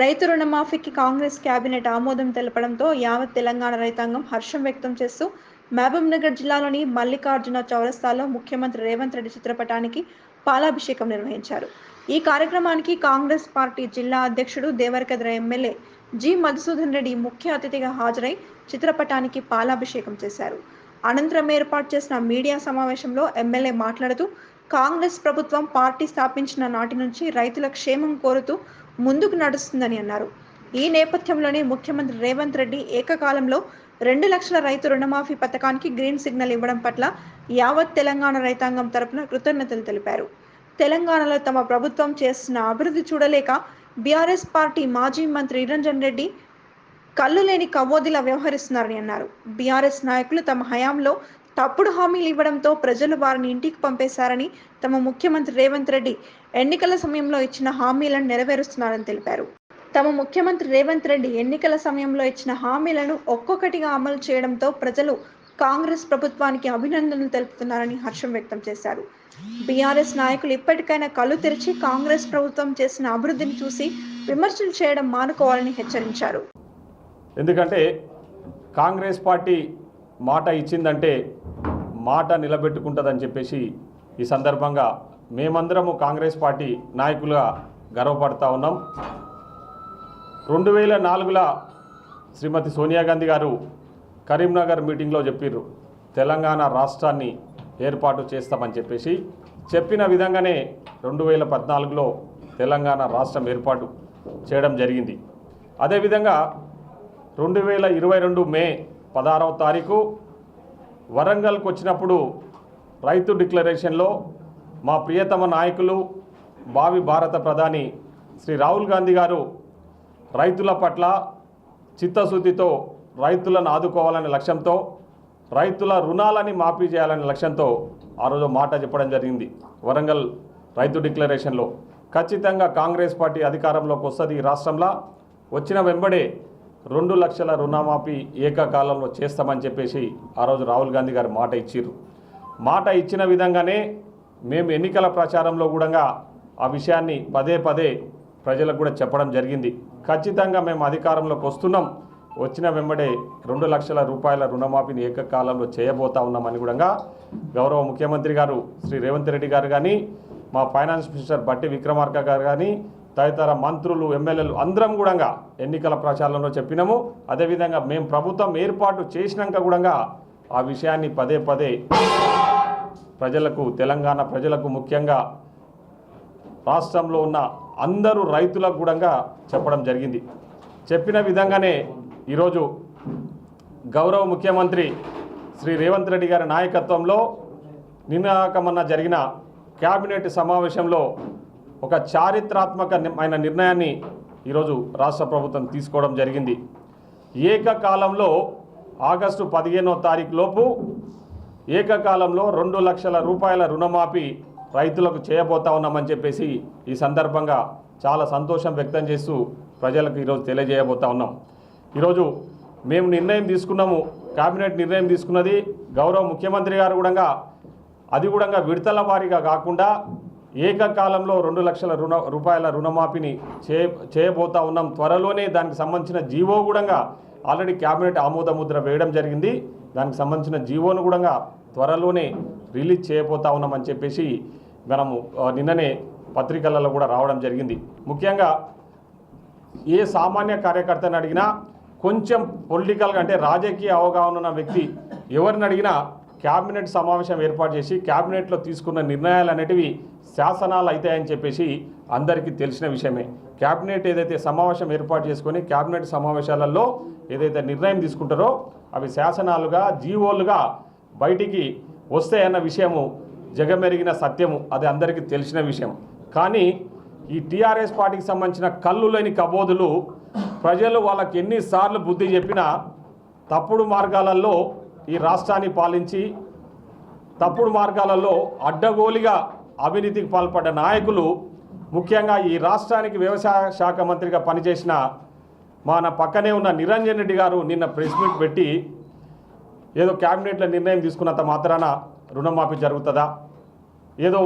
రైతు రుణమాఫీకి కాంగ్రెస్ కేబినెట్ ఆమోదం తెలపడంతో యావత్ తెలంగాణ రైతాంగం హర్షం వ్యక్తం చేస్తూ మహబూబ్నగర్ జిల్లాలోని మల్లికార్జున చౌరస్తాలో ముఖ్యమంత్రి రేవంత్ రెడ్డి చిత్రపటానికి పాలాభిషేకం నిర్వహించారు. ఈ కార్యక్రమానికి కాంగ్రెస్ పార్టీ జిల్లా అధ్యక్షుడు దేవరకద్ర ఎమ్మెల్యే జి మధుసూదన్ రెడ్డి ముఖ్య అతిథిగా హాజరై చిత్రపటానికి పాలాభిషేకం చేశారు. అనంతరం ఏర్పాటు చేసిన మీడియా సమావేశంలో ఎమ్మెల్యే మాట్లాడుతూ కాంగ్రెస్ ప్రభుత్వం పార్టీ స్థాపించిన నాటి నుంచి రైతుల క్షేమం కోరుతూ ముందుకు నడుస్తుందని అన్నారు. ఈ నేపథ్యంలోనే ముఖ్యమంత్రి రేవంత్ రెడ్డి ఏకకాలంలో 2 లక్షల రైతు రుణమాఫీ పథకానికి గ్రీన్ సిగ్నల్ ఇవ్వడం పట్ల యావత్ తెలంగాణ రైతాంగం తరపున కృతజ్ఞతలు తెలిపారు. తెలంగాణలో తమ ప్రభుత్వం చేస్తున్న అభివృద్ధి చూడలేక బీఆర్ఎస్ పార్టీ మాజీ మంత్రి నిరంజన్ రెడ్డి కళ్ళు లేని కవోదిలా వ్యవహరిస్తున్నారని అన్నారు. బీఆర్ఎస్ నాయకులు తమ హయాంలో తప్పుడు హామీలు ఇవ్వడంతో ప్రజలు వారిని ఇంటికి పంపేశారని, తమ ముఖ్యమంత్రి రేవంత్ రెడ్డి ఎన్నికల సమయంలో ఇచ్చిన హామీలను నెరవేరుస్తున్నారని తెలిపారు. తమ ముఖ్యమంత్రి రేవంత్ రెడ్డి ఎన్నికల సమయంలో ఇచ్చిన హామీలను ఒక్కొక్కటిగా అమలు చేయడంతో ప్రజలు కాంగ్రెస్ ప్రభుత్వానికి అభినందనలు తెలుపుతున్నారని హర్షం వ్యక్తం చేశారు. బీఆర్ఎస్ నాయకులు ఇప్పటికైనా కళ్ళు తెరిచి కాంగ్రెస్ ప్రభుత్వం చేసిన అభివృద్ధిని చూసి విమర్శలు చేయడం మానుకోవాలని హెచ్చరించారు. ఎందుకంటే కాంగ్రెస్ పార్టీ మాట ఇచ్చిందంటే మాట నిలబెట్టుకుంటుందని చెప్పేసి ఈ సందర్భంగా మేమందరము కాంగ్రెస్ పార్టీ నాయకులుగా గర్వపడతా ఉన్నాం. 2004లో శ్రీమతి సోనియా గాంధీ గారు కరీంనగర్ మీటింగ్లో చెప్పారు, తెలంగాణ రాష్ట్రాన్ని ఏర్పాటు చేస్తామని చెప్పేసి చెప్పిన విధంగానే 2014లో తెలంగాణ రాష్ట్రం ఏర్పాటు చేయడం జరిగింది. అదేవిధంగా 2022 మే 16వ తారీఖు వరంగల్కి వచ్చినప్పుడు రైతు డిక్లరేషన్లో మా ప్రియతమ నాయకులు భావి భారత ప్రధాని శ్రీ రాహుల్ గాంధీ గారు రైతుల పట్ల చిత్తశుద్ధితో రైతులను ఆదుకోవాలనే లక్ష్యంతో రైతుల రుణాలని మాఫీ చేయాలనే లక్ష్యంతో ఆ రోజు మాట చెప్పడం జరిగింది. వరంగల్ రైతు డిక్లరేషన్లో ఖచ్చితంగా కాంగ్రెస్ పార్టీ అధికారంలోకి వస్తుంది ఈ రాష్ట్రంలో, వచ్చిన వెంబడే 2 లక్షల రుణమాఫీ ఏకకాలంలో చేస్తామని చెప్పేసి ఆ రోజు రాహుల్ గాంధీ గారు మాట ఇచ్చారు. మాట ఇచ్చిన విధంగానే మేము ఎన్నికల ప్రచారంలో కూడా ఆ విషయాన్ని పదే పదే ప్రజలకు కూడా చెప్పడం జరిగింది. ఖచ్చితంగా మేము అధికారంలోకి వస్తున్నాం, వచ్చిన వెంబడే 2 లక్షల రూపాయల రుణమాఫీని ఏకకాలంలో చేయబోతా ఉన్నామని కూడా గౌరవ ముఖ్యమంత్రి గారు శ్రీ రేవంత్ రెడ్డి గారు కానీ, మా ఫైనాన్స్ మినిస్టర్ బట్టి విక్రమార్క గారు కానీ, తదితర మంత్రులు ఎమ్మెల్యేలు అందరం కూడా ఎన్నికల ప్రచారంలో చెప్పినాము. అదేవిధంగా మేము ప్రభుత్వం ఏర్పాటు చేసినాక కూడా ఆ విషయాన్ని పదే పదే ప్రజలకు, తెలంగాణ ప్రజలకు, ముఖ్యంగా రాష్ట్రంలో ఉన్న అందరూ రైతులకు కూడా చెప్పడం జరిగింది. చెప్పిన విధంగానే ఈరోజు గౌరవ ముఖ్యమంత్రి శ్రీ రేవంత్ రెడ్డి గారి నాయకత్వంలో నిన్నకమన్న జరిగిన కేబినెట్ సమావేశంలో ఒక చారిత్రాత్మకమైన నిర్ణయాన్ని ఈరోజు రాష్ట్ర ప్రభుత్వం తీసుకోవడం జరిగింది. ఏకకాలంలో ఆగస్టు 15వ తారీఖు లోపు ఏకకాలంలో 2 లక్షల రూపాయల రుణమాఫీ రైతులకు చేయబోతా ఉన్నామని చెప్పేసి ఈ సందర్భంగా చాలా సంతోషం వ్యక్తం చేస్తూ ప్రజలకు ఈరోజు తెలియజేయబోతా ఉన్నాం. ఈరోజు మేము నిర్ణయం తీసుకున్నాము, కేబినెట్ నిర్ణయం తీసుకున్నది. గౌరవ ముఖ్యమంత్రి గారు కూడా అది కూడా విడతల వారీగా కాకుండా ఏకకాలంలో 2 లక్షల రూపాయల రుణమాఫీని చేయబోతా ఉన్నాం. త్వరలోనే దానికి సంబంధించిన జీవో కూడా ఆల్రెడీ కేబినెట్ ఆమోదముద్ర వేయడం జరిగింది. దానికి సంబంధించిన జీవోను కూడా త్వరలోనే రిలీజ్ చేయబోతా ఉన్నామని చెప్పేసి మనము నిన్ననే పత్రికలలో కూడా రావడం జరిగింది. ముఖ్యంగా ఏ సామాన్య కార్యకర్తను అడిగినా, కొంచెం పొలిటికల్గా అంటే రాజకీయ అవగాహన ఉన్న వ్యక్తి ఎవరిని అడిగినా క్యాబినెట్ సమావేశం ఏర్పాటు చేసి క్యాబినెట్లో తీసుకున్న నిర్ణయాలు అనేటివి శాసనాలు అవుతాయని చెప్పేసి అందరికీ తెలిసిన విషయమే. క్యాబినెట్ ఏదైతే సమావేశం ఏర్పాటు చేసుకొని క్యాబినెట్ సమావేశాలలో ఏదైతే నిర్ణయం తీసుకుంటారో అవి శాసనాలుగా, జీవోలుగా బయటికి వస్తాయన్న విషయము జగమెరిగిన సత్యము, అది అందరికీ తెలిసిన విషయం. కానీ ఈ టీఆర్ఎస్ పార్టీకి సంబంధించిన కళ్ళు లేని కబోదులు ప్రజలు వాళ్ళకి ఎన్నిసార్లు బుద్ధి చెప్పినా తప్పుడు మార్గాలలో ఈ రాష్ట్రాన్ని పాలించి తప్పుడు మార్గాలలో అడ్డగోలిగా అవినీతికి పాల్పడ్డ నాయకులు, ముఖ్యంగా ఈ రాష్ట్రానికి వ్యవసాయ శాఖ మంత్రిగా పనిచేసిన మన పక్కనే ఉన్న నిరంజన్ రెడ్డి గారు నిన్న ప్రెస్ మీట్ పెట్టి ఏదో క్యాబినెట్లో నిర్ణయం తీసుకున్నంత మాత్రాన రుణమాఫీ జరుగుతుందా, ఏదో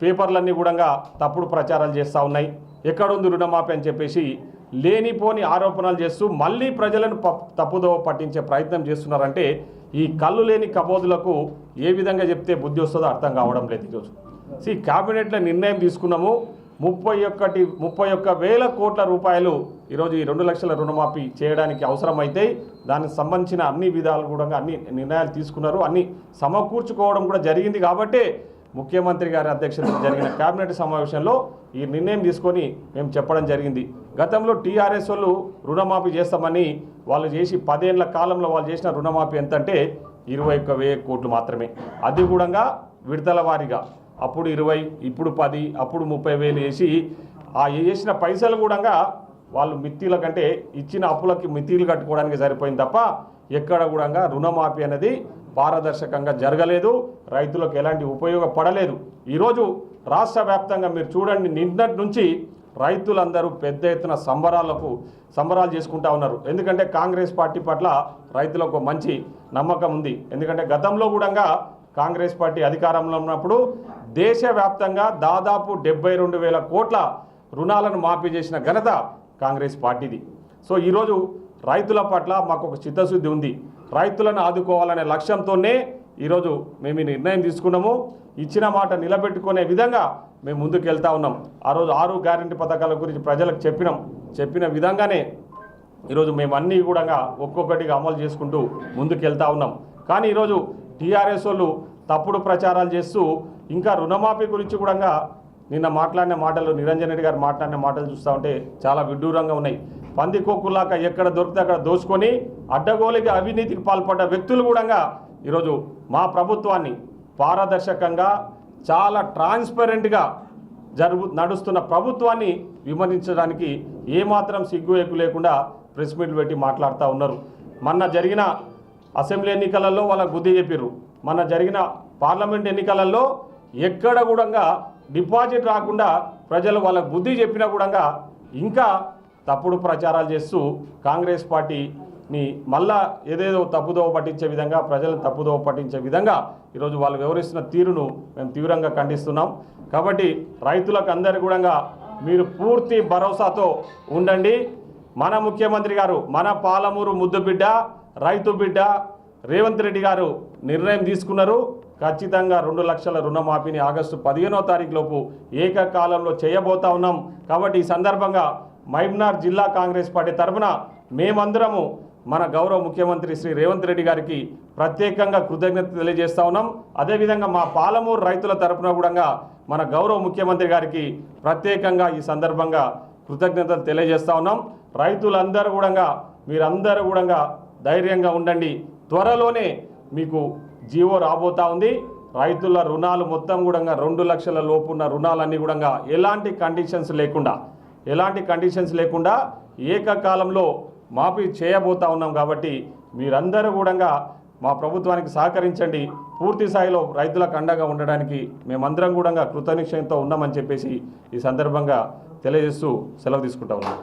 పేపర్లన్నీ కూడా తప్పుడు ప్రచారాలు చేస్తూ ఉన్నాయి, ఎక్కడుంది రుణమాఫీ అని చెప్పేసి లేనిపోని ఆరోపణలు చేస్తూ మళ్ళీ ప్రజలను తప్పుదోవ పట్టించే ప్రయత్నం చేస్తున్నారంటే ఈ కళ్ళు లేని కబోదులకు ఏ విధంగా చెప్తే బుద్ధి వస్తుందో అర్థం కావడం లేదు. ఈరోజు క్యాబినెట్లో నిర్ణయం తీసుకున్నాము 31,000 కోట్ల రూపాయలు ఈరోజు ఈ 2 లక్షల రుణమాఫీ చేయడానికి అవసరమైతే దానికి సంబంధించిన అన్ని విధాలు కూడా అన్ని నిర్ణయాలు తీసుకున్నారు, అన్ని సమకూర్చుకోవడం కూడా జరిగింది. కాబట్టే ముఖ్యమంత్రి గారి అధ్యక్షతన జరిగిన కేబినెట్ సమావేశంలో ఈ నిర్ణయం తీసుకొని మేము చెప్పడం జరిగింది. గతంలో టీఆర్ఎస్ వాళ్ళు రుణమాఫీ చేస్తామని వాళ్ళు చేసి 10 ఏళ్ల కాలంలో వాళ్ళు చేసిన రుణమాఫీ ఎంత అంటే 21,000 కోట్లు మాత్రమే. అది కూడా విడతల వారీగా అప్పుడు 20, ఇప్పుడు 10, అప్పుడు 30,000 వేసి ఆ వేసిన పైసలు కూడా వాళ్ళు మిత్తిల కంటే ఇచ్చిన అప్పులకి మిత్తిలు కట్టుకోవడానికి సరిపోయింది తప్ప ఎక్కడ కూడా రుణమాఫీ అనేది పారదర్శకంగా జరగలేదు, రైతులకు ఎలాంటి ఉపయోగపడలేదు. ఈరోజు రాష్ట్ర వ్యాప్తంగా మీరు చూడండి, నిన్నటి నుంచి రైతులందరూ పెద్ద ఎత్తున సంబరాలు చేసుకుంటా ఉన్నారు. ఎందుకంటే కాంగ్రెస్ పార్టీ పట్ల రైతులకు మంచి నమ్మకం ఉంది. ఎందుకంటే గతంలో కూడా కాంగ్రెస్ పార్టీ అధికారంలో ఉన్నప్పుడు దేశవ్యాప్తంగా దాదాపు 72,000 కోట్ల రుణాలను మాఫీ చేసిన ఘనత కాంగ్రెస్ పార్టీది. సో ఈరోజు రైతుల పట్ల మాకు ఒక చిత్తశుద్ధి ఉంది. రైతులను ఆదుకోవాలనే లక్ష్యంతోనే ఈరోజు మేము ఈ నిర్ణయం తీసుకున్నాము. ఇచ్చిన మాట నిలబెట్టుకునే విధంగా మేము ముందుకు వెళ్తా ఉన్నాం. ఆ రోజు 6 గ్యారెంటీ పథకాల గురించి ప్రజలకు చెప్పిన విధంగానే ఈరోజు మేము అన్నీ కూడా ఒక్కొక్కటిగా అమలు చేసుకుంటూ ముందుకు వెళ్తా ఉన్నాం. కానీ ఈరోజు టీఆర్ఎస్ వాళ్ళు తప్పుడు ప్రచారాలు చేస్తూ ఇంకా రుణమాఫీ గురించి కూడా నిన్న మాట్లాడిన మాటలు, నిరంజన్ రెడ్డి గారు మాట్లాడిన మాటలు చూస్తూ ఉంటే చాలా విడ్డూరంగా ఉన్నాయి. పందికొక్కులాక ఎక్కడ దొరికితే అక్కడ దోచుకొని అడ్డగోలిగా అవినీతికి పాల్పడ్డ వ్యక్తులు కూడా ఈరోజు మా ప్రభుత్వాన్ని పారదర్శకంగా చాలా ట్రాన్స్పరెంట్గా నడుస్తున్న ప్రభుత్వాన్ని విమర్శించడానికి ఏమాత్రం సిగ్గు ఎక్కువ లేకుండా ప్రెస్ మీట్లు పెట్టి మాట్లాడుతూ ఉన్నారు. మొన్న జరిగిన అసెంబ్లీ ఎన్నికలలో వాళ్ళకు బుద్ధి చెప్పారు. మొన్న జరిగిన పార్లమెంట్ ఎన్నికలలో ఎక్కడ కూడా డిపాజిట్ రాకుండా ప్రజలు వాళ్ళకు బుద్ధి చెప్పినా కూడా ఇంకా తప్పుడు ప్రచారాలు చేస్తూ కాంగ్రెస్ పార్టీని మళ్ళా ఏదేదో తప్పుదోవ పట్టించే విధంగా, ప్రజలను తప్పుదోవ పట్టించే విధంగా ఈరోజు వాళ్ళు వ్యవహరిస్తున్న తీరును మేము తీవ్రంగా ఖండిస్తున్నాం. కాబట్టి రైతులకు అందరూ కూడా మీరు పూర్తి భరోసాతో ఉండండి. మన ముఖ్యమంత్రి గారు, మన పాలమూరు ముద్దు బిడ్డ, రైతు బిడ్డ రేవంత్ రెడ్డి గారు నిర్ణయం తీసుకున్నారు. ఖచ్చితంగా 2 లక్షల రుణమాఫీని ఆగస్టు 15వ తారీఖు లోపు ఏకకాలంలో చేయబోతా ఉన్నాం. కాబట్టి ఈ సందర్భంగా మహబూబ్నగర్ జిల్లా కాంగ్రెస్ పార్టీ తరఫున మేమందరము మన గౌరవ ముఖ్యమంత్రి శ్రీ రేవంత్ రెడ్డి గారికి ప్రత్యేకంగా కృతజ్ఞత తెలియజేస్తా ఉన్నాం. అదేవిధంగా మా పాలమూరు రైతుల తరఫున కూడా మన గౌరవ ముఖ్యమంత్రి గారికి ప్రత్యేకంగా ఈ సందర్భంగా కృతజ్ఞతలు తెలియజేస్తా ఉన్నాం. రైతులందరూ కూడా మీరందరూ కూడా ధైర్యంగా ఉండండి. త్వరలోనే మీకు జీవో రాబోతా ఉంది. రైతుల రుణాలు మొత్తం కూడా 2 లక్షల లోపు ఉన్న రుణాలన్నీ కూడా ఎలాంటి కండిషన్స్ లేకుండా ఏకకాలంలో మాఫీ చేయబోతా ఉన్నాం. కాబట్టి మీరందరూ కూడా మా ప్రభుత్వానికి సహకరించండి. పూర్తి స్థాయిలో రైతులకు అండగా ఉండడానికి మేమందరం కూడా కృతనిశ్చయంతో ఉన్నామని చెప్పేసి ఈ సందర్భంగా తెలియజేస్తూ సెలవు తీసుకుంటా ఉన్నాం.